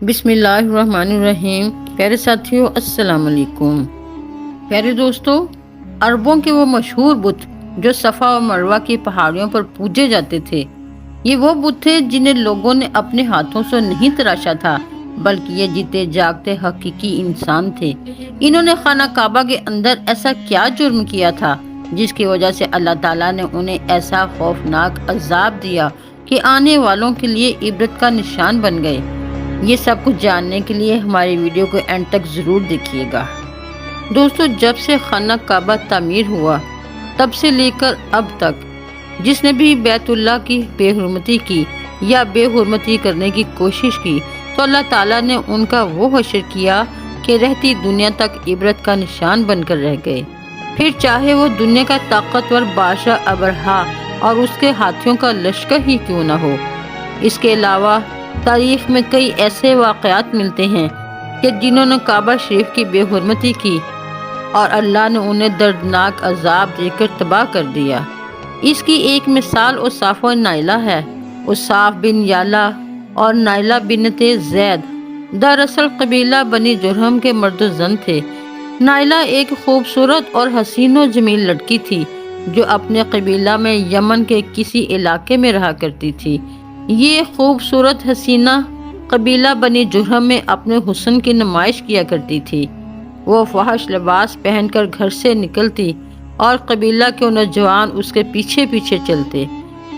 بسم اللہ الرحمن الرحیم۔ پیارے ساتھیوں، السلام علیکم۔ پیارے دوستوں، عربوں کے وہ مشہور بت جو صفا و مروہ کی پہاڑیوں پر پوجے جاتے تھے، یہ وہ بت تھے جنہیں لوگوں نے اپنے ہاتھوں سے نہیں تراشا تھا، بلکہ یہ جیتے جاگتے حقیقی انسان تھے۔ انہوں نے خانہ کعبہ کے اندر ایسا کیا جرم کیا تھا جس کی وجہ سے اللہ تعالیٰ نے انہیں ایسا خوفناک عذاب دیا کہ آنے والوں کے لیے عبرت کا نشان بن گئے؟ یہ سب کچھ جاننے کے لیے ہماری ویڈیو کو اینڈ تک ضرور دیکھیے گا۔ دوستو، جب سے خانہ کعبہ تعمیر ہوا تب سے لے کر اب تک جس نے بھی بیت اللہ کی بے حرمتی کی یا بے حرمتی کرنے کی کوشش کی تو اللہ تعالیٰ نے ان کا وہ حشر کیا کہ رہتی دنیا تک عبرت کا نشان بن کر رہ گئے، پھر چاہے وہ دنیا کا طاقتور بادشاہ ابرہا اور اس کے ہاتھیوں کا لشکر ہی کیوں نہ ہو۔ اس کے علاوہ تاریخ میں کئی ایسے واقعات ملتے ہیں کہ جنہوں نے کعبہ شریف کی بے حرمتی کی اور اللہ نے انہیں دردناک عذاب دے کر تباہ کر دیا۔ اس کی ایک مثال اصاف و نائلہ ہے۔ اصاف بن یالا اور نائلہ بنت زید دراصل قبیلہ بنی جرہم کے مرد و زن تھے۔ نائلہ ایک خوبصورت اور حسین و جمیل لڑکی تھی جو اپنے قبیلہ میں یمن کے کسی علاقے میں رہا کرتی تھی۔ یہ خوبصورت حسینہ قبیلہ بنی جرہم میں اپنے حسن کی نمائش کیا کرتی تھی۔ وہ فحش لباس پہن کر گھر سے نکلتی اور قبیلہ کے نوجوان اس کے پیچھے پیچھے چلتے۔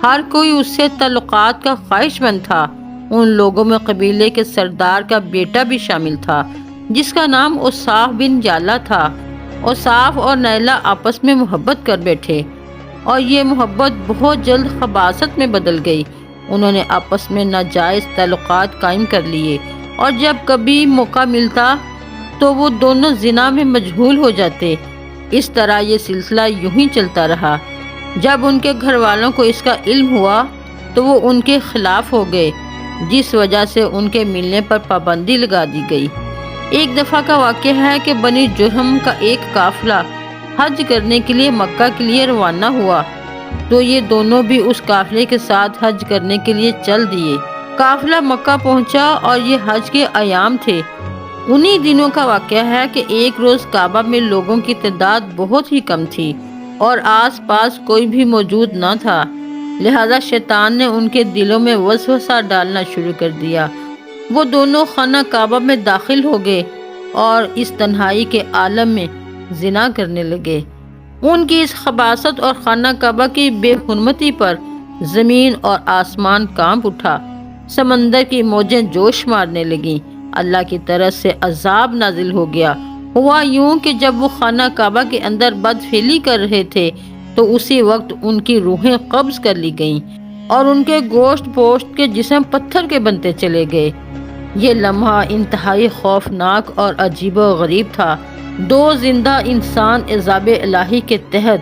ہر کوئی اس سے تعلقات کا خواہش مند تھا۔ ان لوگوں میں قبیلے کے سردار کا بیٹا بھی شامل تھا جس کا نام اصاف بن یالا تھا۔ اصاف اور نائلہ آپس میں محبت کر بیٹھے اور یہ محبت بہت جلد خباثت میں بدل گئی۔ انہوں نے آپس میں ناجائز تعلقات قائم کر لیے اور جب کبھی موقع ملتا تو وہ دونوں زنا میں مشغول ہو جاتے۔ اس طرح یہ سلسلہ یوں ہی چلتا رہا۔ جب ان کے گھر والوں کو اس کا علم ہوا تو وہ ان کے خلاف ہو گئے، جس وجہ سے ان کے ملنے پر پابندی لگا دی گئی۔ ایک دفعہ کا واقعہ ہے کہ بنی جرہم کا ایک قافلہ حج کرنے کے لیے مکہ کے لیے روانہ ہوا تو یہ دونوں بھی اس قافلے کے ساتھ حج کرنے کے لیے چل دیے۔ قافلہ مکہ پہنچا اور یہ حج کے ایام تھے۔ انہی دنوں کا واقعہ ہے کہ ایک روز کعبہ میں لوگوں کی تعداد بہت ہی کم تھی اور آس پاس کوئی بھی موجود نہ تھا، لہذا شیطان نے ان کے دلوں میں وسوسہ ڈالنا شروع کر دیا۔ وہ دونوں خانہ کعبہ میں داخل ہو گئے اور اس تنہائی کے عالم میں زنا کرنے لگے۔ ان کی اس خباثت اور خانہ کعبہ کی بے حرمتی پر زمین اور آسمان کانپ اٹھا، سمندر کی موجیں جوش مارنے لگیں، اللہ کی طرف سے عذاب نازل ہو گیا۔ ہوا یوں کہ جب وہ خانہ کعبہ کے اندر بدفعلی کر رہے تھے تو اسی وقت ان کی روحیں قبض کر لی گئیں اور ان کے گوشت پوشت کے جسم پتھر کے بنتے چلے گئے۔ یہ لمحہ انتہائی خوفناک اور عجیب و غریب تھا۔ دو زندہ انسان عذاب الہی کے تحت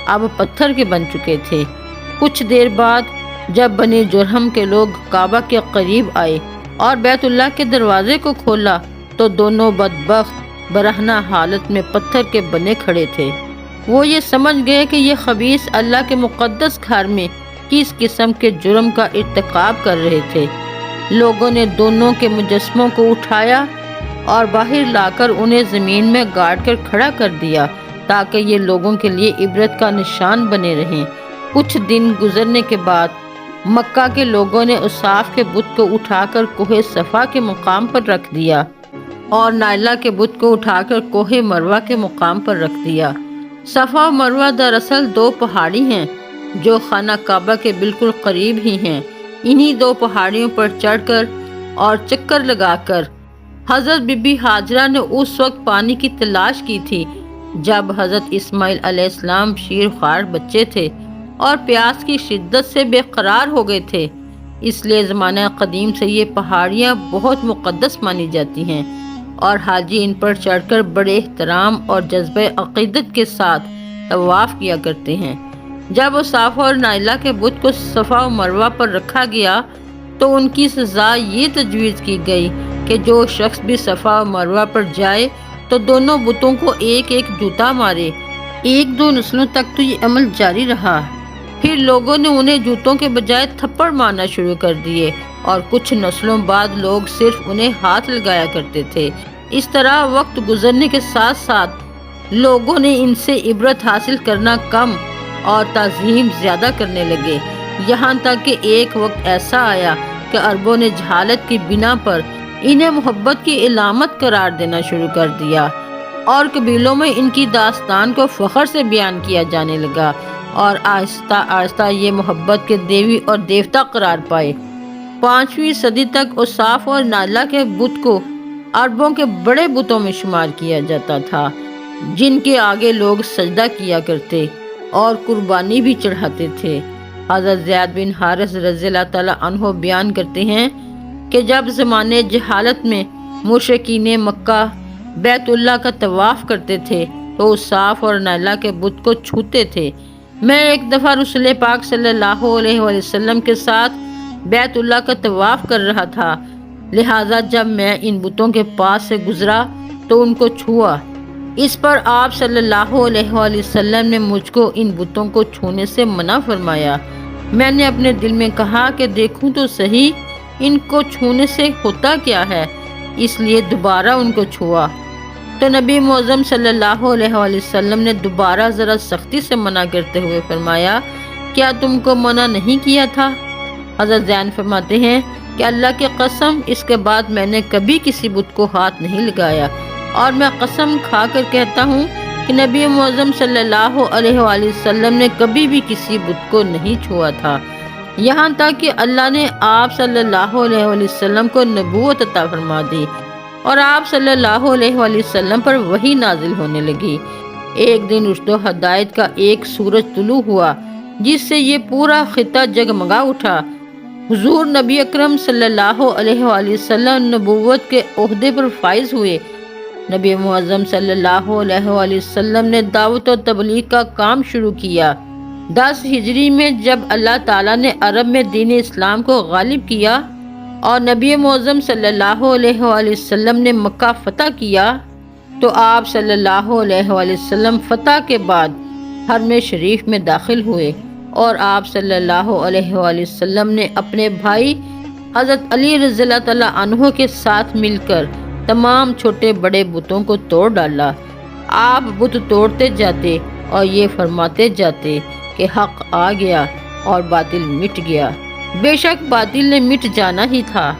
اب پتھر کے بن چکے تھے۔ کچھ دیر بعد جب بنی جرہم کے لوگ کعبہ کے قریب آئے اور بیت اللہ کے دروازے کو کھولا تو دونوں بدبخت برہنہ حالت میں پتھر کے بنے کھڑے تھے۔ وہ یہ سمجھ گئے کہ یہ خبیث اللہ کے مقدس گھر میں کس قسم کے جرم کا ارتکاب کر رہے تھے۔ لوگوں نے دونوں کے مجسموں کو اٹھایا اور باہر لا کر انہیں زمین میں گاڑ کر کھڑا کر دیا تاکہ یہ لوگوں کے لیے عبرت کا نشان بنے رہیں۔ کچھ دن گزرنے کے بعد مکہ کے لوگوں نے اصاف کے بت کو اٹھا کر کوہ صفا کے مقام پر رکھ دیا اور نائلہ کے بت کو اٹھا کر کوہ مروہ کے مقام پر رکھ دیا۔ صفا و مروہ دراصل دو پہاڑی ہیں جو خانہ کعبہ کے بالکل قریب ہی ہیں۔ انہی دو پہاڑیوں پر چڑھ کر اور چکر لگا کر حضرت بی بی ہاجرہ نے اس وقت پانی کی تلاش کی تھی جب حضرت اسماعیل علیہ السلام شیر خوار بچے تھے اور پیاس کی شدت سے بے قرار ہو گئے تھے۔ اس لیے زمانہ قدیم سے یہ پہاڑیاں بہت مقدس مانی جاتی ہیں اور حاجی ان پر چڑھ کر بڑے احترام اور جذبہ عقیدت کے ساتھ طواف کیا کرتے ہیں۔ جب اصاف اور نائلہ کے بت کو صفا و مروہ پر رکھا گیا تو ان کی سزا یہ تجویز کی گئی کہ جو شخص بھی صفا و مروہ پر جائے تو دونوں بتوں کو ایک ایک جوتا مارے۔ ایک دو نسلوں تک تو یہ عمل جاری رہا۔ پھر لوگوں نے انہیں جوتوں کے بجائے تھپڑ مارنا شروع کر دیے اور کچھ نسلوں بعد لوگ صرف انہیں ہاتھ لگایا کرتے تھے۔ اس طرح وقت گزرنے کے ساتھ ساتھ لوگوں نے ان سے عبرت حاصل کرنا کم اور تعظیم زیادہ کرنے لگے، یہاں تک کہ ایک وقت ایسا آیا کہ عربوں نے جہالت کی بنا پر انہیں محبت کی علامت قرار دینا شروع کر دیا، اور قبیلوں میں ان کی داستان کو فخر سے بیان کیا جانے لگا، اور آہستہ آہستہ یہ محبت کے دیوی اور دیوتا قرار پائے۔ 5ویں صدی تک اوصاف اور نائلہ کے بت کو عربوں کے بڑے بتوں میں شمار کیا جاتا تھا، جن کے آگے لوگ سجدہ کیا کرتے اور قربانی بھی چڑھاتے تھے۔ حضرت زید بن حارث رضی اللہ تعالیٰ عنہ بیان کرتے ہیں کہ جب زمانے جہالت میں مشرکین مکہ بیت اللہ کا طواف کرتے تھے تو اوصاف اور نائلہ کے بت کو چھوتے تھے۔ میں ایک دفعہ رسول پاک صلی اللہ علیہ وسلم کے ساتھ بیت اللہ کا طواف کر رہا تھا، لہٰذا جب میں ان بتوں کے پاس سے گزرا تو ان کو چھوا۔ اس پر آپ صلی اللہ علیہ وسلم نے مجھ کو ان بتوں کو چھونے سے منع فرمایا۔ میں نے اپنے دل میں کہا کہ دیکھوں تو صحیح ان کو چھونے سے ہوتا کیا ہے، اس لیے دوبارہ ان کو چھوا تو نبی معظم صلی اللہ علیہ وسلم نے دوبارہ ذرا سختی سے منع کرتے ہوئے فرمایا، کیا تم کو منع نہیں کیا تھا؟ حضرت زین فرماتے ہیں کہ اللہ کی قسم اس کے بعد میں نے کبھی کسی بت کو ہاتھ نہیں لگایا، اور میں قسم کھا کر کہتا ہوں کہ نبی معظم صلی اللہ علیہ وسلم نے کبھی بھی کسی بت کو نہیں چھوا تھا، یہاں تک کہ اللہ نے آپ صلی اللہ علیہ وسلم کو نبوت عطا فرما دی اور آپ صلی اللہ علیہ وسلم پر وحی نازل ہونے لگی۔ ایک دن رشد و ہدایت کا ایک سورج طلوع ہوا جس سے یہ پورا خطہ جگمگا اٹھا۔ حضور نبی اکرم صلی اللہ علیہ وسلم نبوت کے عہدے پر فائز ہوئے۔ نبی معظم صلی اللہ علیہ وسلم نے دعوت و تبلیغ کا کام شروع کیا۔ 10 ہجری میں جب اللہ تعالیٰ نے عرب میں دین اسلام کو غالب کیا اور نبی معظم صلی اللہ علیہ وسلم نے مکہ فتح کیا تو آپ صلی اللہ علیہ وسلم فتح کے بعد حرم شریف میں داخل ہوئے، اور آپ صلی اللہ علیہ وسلم نے اپنے بھائی حضرت علی رضی اللہ تعالیٰ عنہ کے ساتھ مل کر تمام چھوٹے بڑے بتوں کو توڑ ڈالا۔ آپ بت توڑتے جاتے اور یہ فرماتے جاتے کہ حق آ گیا اور باطل مٹ گیا۔ بے شک باطل نے مٹ جانا ہی تھا،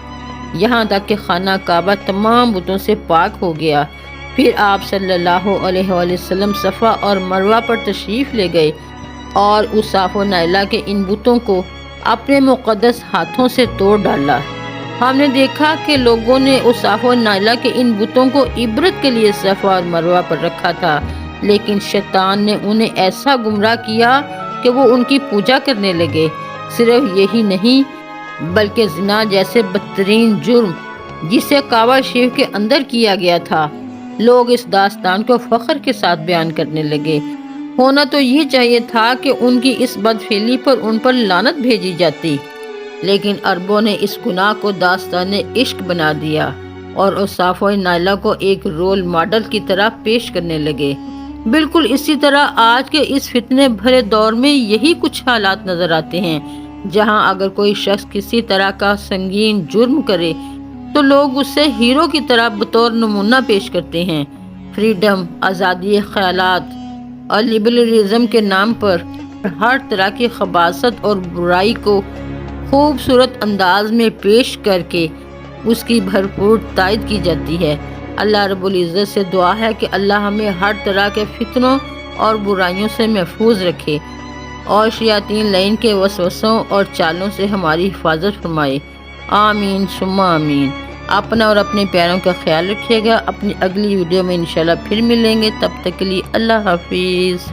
یہاں تک کہ خانہ کعبہ تمام بتوں سے پاک ہو گیا۔ پھر آپ صلی اللہ علیہ وسلم صفا اور مروہ پر تشریف لے گئے اور اوصاف و نائلہ کے ان بتوں کو اپنے مقدس ہاتھوں سے توڑ ڈالا۔ ہم نے دیکھا کہ لوگوں نے اوصاف و نائلہ کے ان بتوں کو عبرت کے لیے صفا اور مروہ پر رکھا تھا، لیکن شیطان نے انہیں ایسا گمراہ کیا کہ وہ ان کی پوجا کرنے لگے۔ صرف یہی نہیں بلکہ زنا جیسے بدترین جرم جسے کعبہ شریف کے اندر کیا گیا تھا، لوگ اس داستان کو فخر کے ساتھ بیان کرنے لگے۔ ہونا تو یہ چاہیے تھا کہ ان کی اس بدفعلی پر ان پر لعنت بھیجی جاتی، لیکن عربوں نے اس گناہ کو داستان عشق بنا دیا اور اوصاف و نائلہ کو ایک رول ماڈل کی طرح پیش کرنے لگے۔ بالکل اسی طرح آج کے اس فتنے بھرے دور میں یہی کچھ حالات نظر آتے ہیں، جہاں اگر کوئی شخص کسی طرح کا سنگین جرم کرے تو لوگ اسے ہیرو کی طرح بطور نمونہ پیش کرتے ہیں۔ فریڈم، آزادی خیالات اور لبرلزم کے نام پر ہر طرح کی خباثت اور برائی کو خوبصورت انداز میں پیش کر کے اس کی بھرپور تائید کی جاتی ہے۔ اللہ رب العزت سے دعا ہے کہ اللہ ہمیں ہر طرح کے فتنوں اور برائیوں سے محفوظ رکھے اور شیاطین لعین کے وسوسوں اور چالوں سے ہماری حفاظت فرمائے۔ آمین ثم آمین۔ اپنا اور اپنے پیاروں کا خیال رکھیے گا۔ اپنی اگلی ویڈیو میں انشاءاللہ پھر ملیں گے، تب تک کے لیے اللہ حافظ۔